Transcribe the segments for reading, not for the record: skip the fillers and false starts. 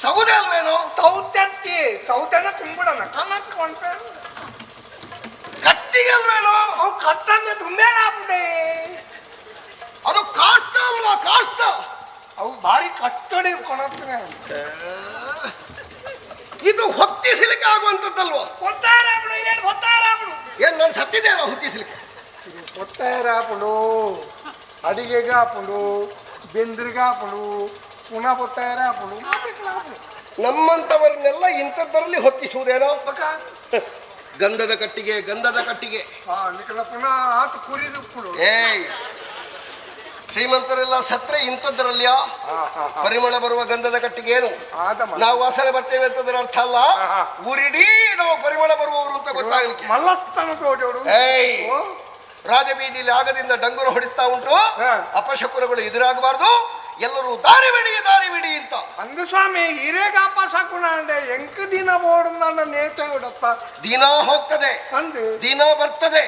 ಸೌದೆ ಅಲ್ವೇನೋ? ತೌತ್ಯಂತಿ ತೌತನ ಕುಂಬಿಡಣ ಕನಕ್ ಅಂತ ಕಟ್ಟಿಗೆ ಅಲ್ವೇನೋ? ಅವು ಕಟ್ಟಂದೆ ತುಂಬೇನ ಬಿಡೆ. ಅದು ಕಾಷ್ಟ ಅಲ್ವಾ? ಕಾಷ್ಟ ಅವು ಭಾರಿ ಕಟ್ಟಡಿ ಕೊಣತ್ನೆ. ಇದು ಹೊತ್ತಿಸಲಿಕ್ಕೆ ಆಗುವಂತದ್ದಲ್ವಾ? ಹೊತ್ತಾರಾಪುಡು ಇರೇನು ಹೊತ್ತಾರಾಪುಡು. ಏನ್ ನಾನು ಸತ್ತಿದ್ದೇನೋ ಹೊತ್ತಿಸಲಿಕ್ಕೆ? పొత్తారాపుడు అడిగేగాపుడు బెందిరిగాపుడు ಪುನಃ పొత్తారాపుడు ನಮ್ಮಂತವರನ್ನೆಲ್ಲ ಇಂಥದ್ದರಲ್ಲಿ ಹೊತ್ತಿಸುವುದೇನೋ? ಗಂಧದ ಕಟ್ಟಿಗೆ, ಗಂಧದ ಕಟ್ಟಿಗೆ. ಪುನಃ ಆತು ಕುರಿದುಪ್ಪುಡು. ಏಯ್, ಶ್ರೀಮಂತರೆಲ್ಲ ಸತ್ರೆ ಇಂಥದ್ರಲ್ಲಿಯಾ? ಪರಿಮಳ ಬರುವ ಗಂಧದ ಕಟ್ಟಿಗೆ ಏನು? ನಾವು ವಾಸನೆ ಬರ್ತೇವೆ ಅಂತಂದ್ರೆ ಅರ್ಥ ಅಲ್ಲ. ಊರಿಡೀ ನಾವು ಪರಿಮಳ ಬರುವವರು ಅಂತ ಗೊತ್ತಾಗಲಿಕ್ಕೆ. ಮಲ್ಲಸ್ತನ ತೋಜೋಡು. ಏಯ್, ರಾಜಬೀದಿಯಲ್ಲಿ ಆಗದಿಂದ ಡಂಗುರ ಹೊಡಿಸ್ತಾ ಉಂಟು. ಅಪಶಕುನಗಳು ಎದುರಾಗಬಾರ್ದು. ಎಲ್ಲರೂ ದಾರಿ ಬಿಡಿ, ದಾರಿ ಬಿಡಿ ಅಂತ ಅಂದು ಸ್ವಾಮಿ. ಹಿರೇಗಾಪ ಸಾಕುಣ ಅಂಡೆ ಎಂಕ ದಿನ ಓಡುಂದ ನೇಟ ಬಿಡತ್ತ. ದಿನ ಹೋಗ್ತದೆ, ದಿನ ಬರ್ತದೆ.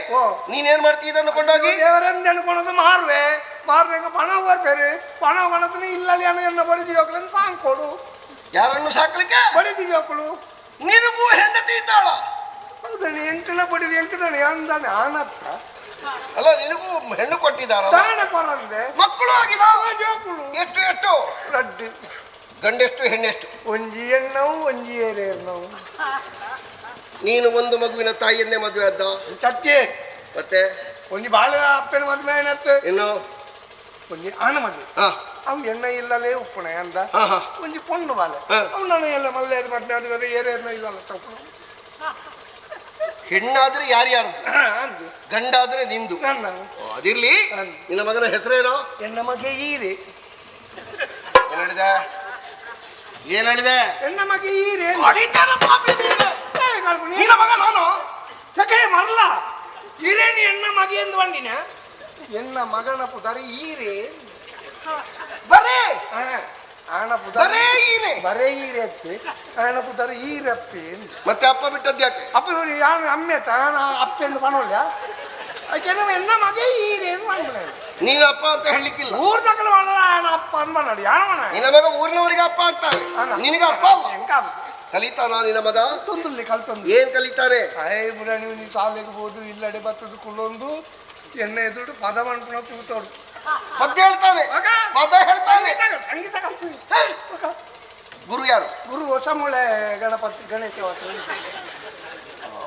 ನೀನೇನ್ ಮಾಡ್ತೀಯ ಇದನ್ನು ಕೊಂಡೋಗಿ? ದೇವರೆಂದು ಅನ್ಕೊಳೋದು ಮಾರುವೆ. ಮಾರ್ಬೇಕು ಪಣ ಬರ್ಬೇರೆ. ಪಣ ಒಣದನು ಇಲ್ಲಲ್ಲಿ ಎನ್ನ ಬಡಿದಿ ಹೋಗ್ಲನ್ನು ಸಾಂಗ್ ಕೊಡು. ಯಾರನ್ನು ಸಾಕ್ಲಿಕ್ಕೆ? ಬಡಿದಿ ಹೋಗ್ಲು. ನಿನಗೂ ಹೆಂಡತಿ ಇದ್ದಾಳ? ಹೌದಣ್ಣ, ಎಂಕನ ಬಡಿದಿ ಎಂಕದಣ್ಣ ಅಂದಾನೆ ಆನತ್ತ. ಅಲ್ಲ, ನಿನಗೂ ಹೆಣ್ಣು ಕೊಟ್ಟಿದ್ದಾರ? ಮಕ್ಕಳು ಆಗಿದ? ಎಷ್ಟು ಎಷ್ಟು? ರಡ್ಡು. ಗಂಡೆಷ್ಟು ಹೆಣ್ಣೆಷ್ಟು? ಒಂಜಿ ಹೆಣ್ಣವು ಒಂಜಿ ಏರೆ ನಾವು. ನೀನು ಒಂದು ಮಗುವಿನ ತಾಯಿಯನ್ನೇ ಮದುವೆ ಆದ? ಚಚ್ಚೆ. ಮತ್ತೆ ಒಂಜಿ ಬಾಳ ಅಪ್ಪನ ಮದುವೆ ಏನತ್ತೆ? ಇನ್ನು ಒಂಜಿ ಆಣ ಮದುವೆ. ಅವು ಎಣ್ಣ ಇಲ್ಲಲೇ ಉಪ್ಪುಣ ಅಂದ. ಒಂಜಿ ಪೊಣ್ಣು ಬಾಲೆ ಅವು ನಾನು ಎಲ್ಲ ಮಲ್ಲೆ ಮದ್ವೆ ಏರೇರ್ನ ಇಲ್ಲಲ್ಲ ತಪ್ಪು. ಹೆಣ್ಣಾದ್ರೆ ಯಾರ್ಯಾರು? ಗಂಡಾದ್ರೆ ನಿಂದು. ಅದಿರ್ಲಿ, ನಿನ್ನ ಮಗನ ಹೆಸರೇನೋ? ಎನ್ನ ಮಗೆ ಈರೆ. ಏನ್ ಹೇಳಿದೆ? ಏನ್ ಹೇಳಿದೆ? ಎನ್ನ ಮಗೆ ಈರೆ. ನಿನ್ನ ಮಗ ನಾನು ಯಾಕೆ ಮರಲ್ಲ ಈರೇನಿ ಎನ್ನ ಮಗೆ ಎಂದು ಬಂದಿನ. ಎನ್ನ ಮಗನ ಪುದಾರಿ ಈರೆ. ಬರೇ ಆಣ ಪುದಾರಿ ಬರೇ ಈರೆ ಅಪ್ಪೆ. ಆಣ ಪುದಾರಿ ಈರಪ್ಪೆ. ಮತ್ತೆ ಅಪ್ಪ ಬಿಟ್ಟದ್ದು ಯಾಕೆ? ಅಪ್ಪ ನೋಡಿ ಯಾನು ಅಮ್ಮೆ ತಾನ ಅಪ್ಪೆ ಎಂದು ಪಣೋಲ್ಯ. ಅದಕ್ಕೆ ಎನ್ನ ಮಗೆ ಈರೆ ಎಂದು ಬಂದ. ನೀನು ಅಪ್ಪ ಅಂತ ಹೇಳಲಿಕ್ಕಿಲ್ಲ. ಊರ್ ತಕ್ಕಲು ಮಾಡ ಆಣ ಅಪ್ಪ ಅನ್ ಮಾಡಿ ಯಾಣ ಮಾಡ. ನಿನ್ನ ಮಗ ಊರಿನವರಿಗೆ ಅಪ್ಪ ಆಗ್ತಾನೆ, ನಿನಗೆ ಅಪ್ಪ ಅಲ್ಲ. ಕಲಿತಾನ ನಿನ್ನ ಮಗ? ತೊಂದಲ್ಲಿ ಕಲ್ತಂದು. ಏನ್ ಕಲಿತಾರೆ? ಬುರಾಣಿ ನೀವು ಶಾಲೆಗೆ ಹೋದು ಇಲ್ಲಡೆ ಬತ್ತದು ಕುಲ್ಲೊಂದು ಎಣ್ಣೆ ಎದುರು ಪದ ಮಾಡ್ಕೊಂಡು ತೂತೋಡು. ಪದ್ಯ ಹೇಳ್ತಾನೆ, ಪದ ಹೇಳ್ತಾನೆ. ಸಂಗೀತ ಕಲ್ತೀನಿ. ಗುರು ಯಾರು? ಗುರು ಹೊಸ ಮೂಳೆ ಗಣಪತಿ ಗಣೇಶ.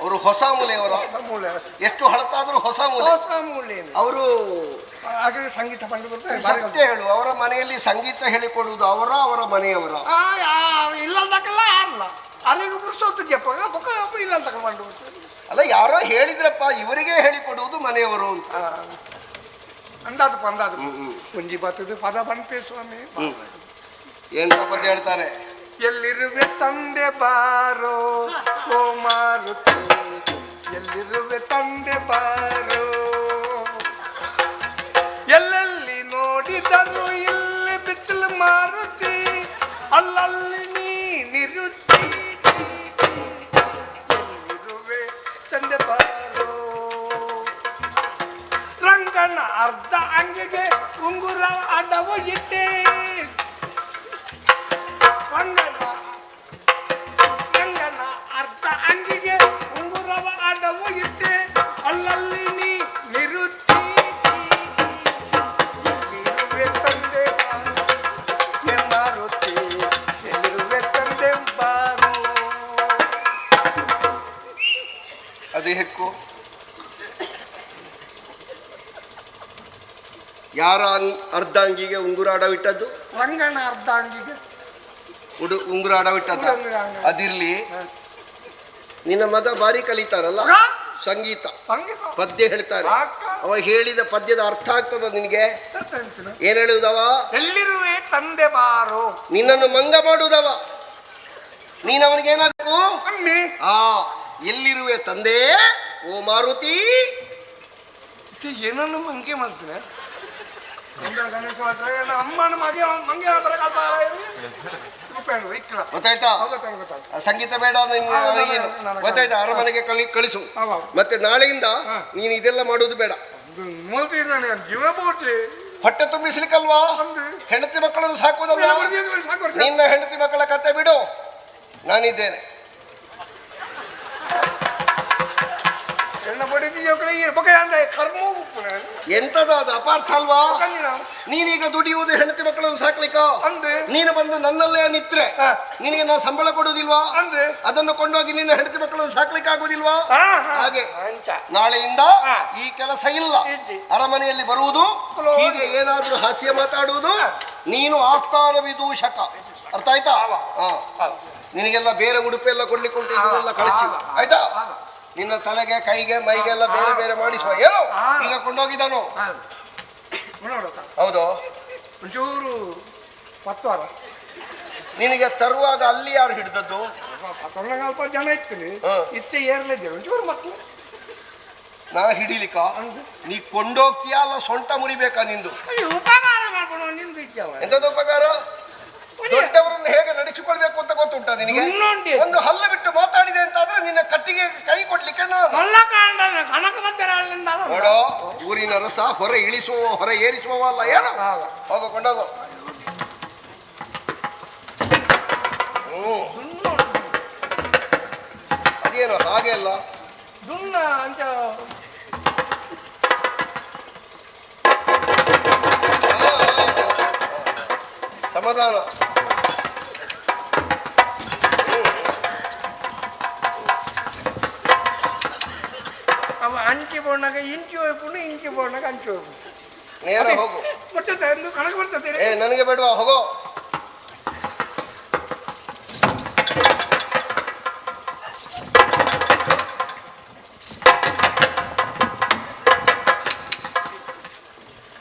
ಅವರು ಹೊಸ ಮೂಲೆಯವರು. ಮೂಳೆ ಎಷ್ಟು ಹಳತಾದ್ರೂ ಹೊಸ ಮೂಲೆ. ಹೊಸ ಮೂಲೆ ಅವರು ಹಾಗೆ ಸಂಗೀತ ಪಂಡು ಬರ್ತಾರೆ. ಸತ್ಯ ಹೇಳು, ಅವರ ಮನೆಯಲ್ಲಿ ಸಂಗೀತ ಹೇಳಿಕೊಡುವುದು ಅವರ ಮನೆಯವರ? ಇಲ್ಲದಕ್ಕಲ್ಲ ಯಾರಲ್ಲ ಅಲ್ಲಿಗೆ ಪುರ್ಸೊತ್ತು ಜಪ್ಪ ಇಲ್ಲ ತಗೊಂಡು. ಅಲ್ಲ, ಯಾರೋ ಹೇಳಿದ್ರಪ್ಪ ಇವರಿಗೆ ಹೇಳಿಕೊಡುವುದು ಮನೆಯವರು ಅಂತ. ಅಂದಾದು ಅಂದಾದು ಮುಂಜಿ ಬರ್ತದೆ ಪದ ಬಂತೆ ಸ್ವಾಮಿ. ಎಂತ ಪದ್ಯ ಹೇಳ್ತಾರೆ? ಎಲ್ಲಿರುವೆ ತಂದೆ ಬಾರೋ ಓ ಮಾರುತಿ, ಎಲ್ಲಿರುವೆ ತಂದೆ ಬಾರೋ, ಎಲ್ಲೆಲ್ಲಿ ನೋಡಿದರು ಇಲ್ಲಿ ಬಿತ್ತಲು ಮಾರುತಿ, ಅಲ್ಲಲ್ಲಿ ನೀನಿರುತ್ತಿ, ಎಲ್ಲಿರುವೆ ತಂದೆ ಬಾರೋ. ರಂಗನ ಅರ್ಧ ಅಂಗಿಗೆ ಉಂಗುರ ಅಡವು ಇಟ್ಟೆ, ರಂಗನ ಅರ್ಧ ಅಂಗಿಗೆ ಉಂಗುರವ ಅಡವು ಇಟ್ಟೆ, ಅಲ್ಲಲ್ಲಿ ನಿರುತ್ತಿ, ಎಲ್ಲಿರುವೆ ತಂದೆ ಮಾರುತಿ, ಎಲ್ಲಿರುವೆ ತಂದೆ ಬಾರು. ಅದೇ ಹೆಕ್ಕು. ಯಾರ ಅರ್ಧ ಅಂಗಿಗೆ ಉಂಗುರ ಅಡವಿಟ್ಟದ್ದು? ರಂಗನ ಅರ್ಧ ಅಂಗಿಗೆ ಉಂಗುರ ಅಡವಿಟ್ಟದ್ದು. ಅದಿರ್ಲಿ, ನಿನ್ನ ಮಗ ಬಾರಿ ಕಲಿತಾರಲ್ಲ ಸಂಗೀತ, ಪದ್ಯ ಹೇಳ್ತಾರೆ. ಅವ ಹೇಳಿದ ಪದ್ಯದ ಅರ್ಥ ಆಗ್ತದ ನಿನಗೆ? ಏನ್ ಹೇಳುವುದವ? ಎಲ್ಲಿರುವೆ ತಂದೆ ಬಾರೋ. ನಿನ್ನನ್ನು ಮಂಗ ಮಾಡುವುದವ. ನೀನವನಿಗೆ ಏನಾಗಬೇಕು? ಎಲ್ಲಿರುವೆ ತಂದೆ ಓ ಮಾರುತಿ. ಏನನ್ನು ಮಂಗೆ ಮಾಡ್ತೀನಿ ಅಮ್ಮನ ಮಗೆ ಮಂಗೆ ಗೊತ್ತಾಯ್ತಾ? ಸಂಗೀತ ಬೇಡ ಗೊತ್ತಾಯ್ತಾ? ಅರಮನೆಗೆ ಕಳಿಸು. ಮತ್ತೆ ನಾಳೆಯಿಂದ ನೀನು ಇದೆಲ್ಲ ಮಾಡೋದು ಬೇಡ. ಹೊಟ್ಟೆ ತುಂಬಿಸ್ಲಿಕ್ಕಲ್ವಾ? ಹೆಂಡತಿ ಮಕ್ಕಳನ್ನು ಸಾಕುವುದಲ್ವಾ? ನಿನ್ನ ಹೆಂಡತಿ ಮಕ್ಕಳ ಕತೆ ಬಿಡು. ನಾನಿದ್ದೇನೆ. ಎಣ್ಣ ಪಡಿತೀಯ ಬಗೆ ಅಂದ್ರೆ ಕರ್ಮ ಉಪ್ಪುನ ಎಂತದಾದ ಅಪಾರ್ಥ ಅಲ್ವಾ? ನೀನೀಗ ದುಡಿಯುವುದು ಹೆಂಡತಿ ಮಕ್ಕಳನ್ನು ಸಾಕ್ಲಿಕ್ಕ ಅಂದೆ ನೀನು ಬಂದು ನನ್ನಲ್ಲೇ ನಿತ್ರೆ ನಿನಗೆ ನಾನು ಸಂಬಳ ಕೊಡುವುದಿಲ್ವಾ? ಅಂದೆ ಅದನ್ನು ಕೊಂಡೋಗಿ ನಿನ್ನ ಹೆಂಡತಿ ಮಕ್ಕಳನ್ನು ಸಾಕ್ಲಿಕ್ಕೆ ಆಗುದಿಲ್ವಾ? ಹಾಗೆ ನಾಳೆಯಿಂದ ಈ ಕೆಲಸ ಇಲ್ಲ. ಅರಮನೆಯಲ್ಲಿ ಬರುವುದು, ಹೀಗೆ ಏನಾದ್ರೂ ಹಾಸ್ಯ ಮಾತಾಡುವುದು, ನೀನು ಆಸ್ಥಾನ ವಿದೂಷಕ. ಅರ್ಥ ಆಯ್ತಾ? ನಿನಗೆಲ್ಲ ಬೇರೆ ಉಡುಪಿ ಎಲ್ಲ ಕೊಡ್ಲಿಕ್ಕೆ ಉಂಟು, ಇದನ್ನೆಲ್ಲ ಕಳಚಿ ಆಯ್ತಾ? ನಿನ್ನ ತಲೆಗೆ ಕೈಗೆ ಮೈಗೆಲ್ಲ ಬೇರೆ ಬೇರೆ ಮಾಡಿಸುವ ಏನು ಈಗ ಕೊಂಡೋಗಿದ್ದಾನು. ಹೌದು, ಒಂಚೂರು ಪತ್ವಾರ ನಿನಗೆ ತರುವಾಗ ಅಲ್ಲಿ ಯಾರು ಹಿಡಿದದ್ದು? ಸ್ವಲ್ಪ ಜನ ಇತ್ತು ಇತ್ತೆ ಏರ್ಲಿದ್ದೆ ಒಂಚೂರು ಮಕ್ಕಳು ನಾ ಹಿಡಿಲಿಕ್ಕ? ನೀ ಕೊಂಡೋಗ್ತೀಯಾ ಅಲ್ಲ ಸೊಂಟ ಮುರಿಬೇಕಾ ನಿಂದು? ಉಪಕಾರ ಮಾಡ್ಕೊಂಡು ನಿಂದು ಇದ್ದಲ್ಲ. ಎಂತದ್ದು ಉಪಕಾರ? ದೊಡ್ಡವರನ್ನು ಹೇಗೆ ನಡೆಸಿಕೊಳ್ಬೇಕು ಅಂತ ಗೊತ್ತುಂಟ ನಿನಗೆ? ಒಂದು ಹಲ್ಲು ಬಿಟ್ಟು ಮಾತಾಡಿದೆ ಅಂತ ಆದ್ರೆ ನಿನ್ನ ಕಟ್ಟಿಗೆ ಕೈ ಕೊಡ್ಲಿಕ್ಕೆ ನೋಡೋ, ಊರಿನ ರಸ ಹೊರ ಇಳಿಸುವ ಹೊರ ಏರಿಸುವ ಅಲ್ಲ ಏನು. ಹೋಗ ಕೊಂಡೋಗು. ಅದೇನು ಹಾಗೆ ಅಲ್ಲ, ಸಮಾಧಾನ. ಅಂಚಿ ಬೋರ್ನಾಗ ಇಂಚಿ ಹೋಗ್ಬಿಟ್ಟು ಇಂಚಿ ಬೋರ್ನಾಗ ಅಂಚಿ ಹೋಗ್ಬಿಟ್ಟು ನೇರ ಹೋಗು. ಮತ್ತೆ ಕಣಕ್ ಬರ್ತದೆ. ನನಗೆ ಬೇಡವಾ, ಹೋಗೋ.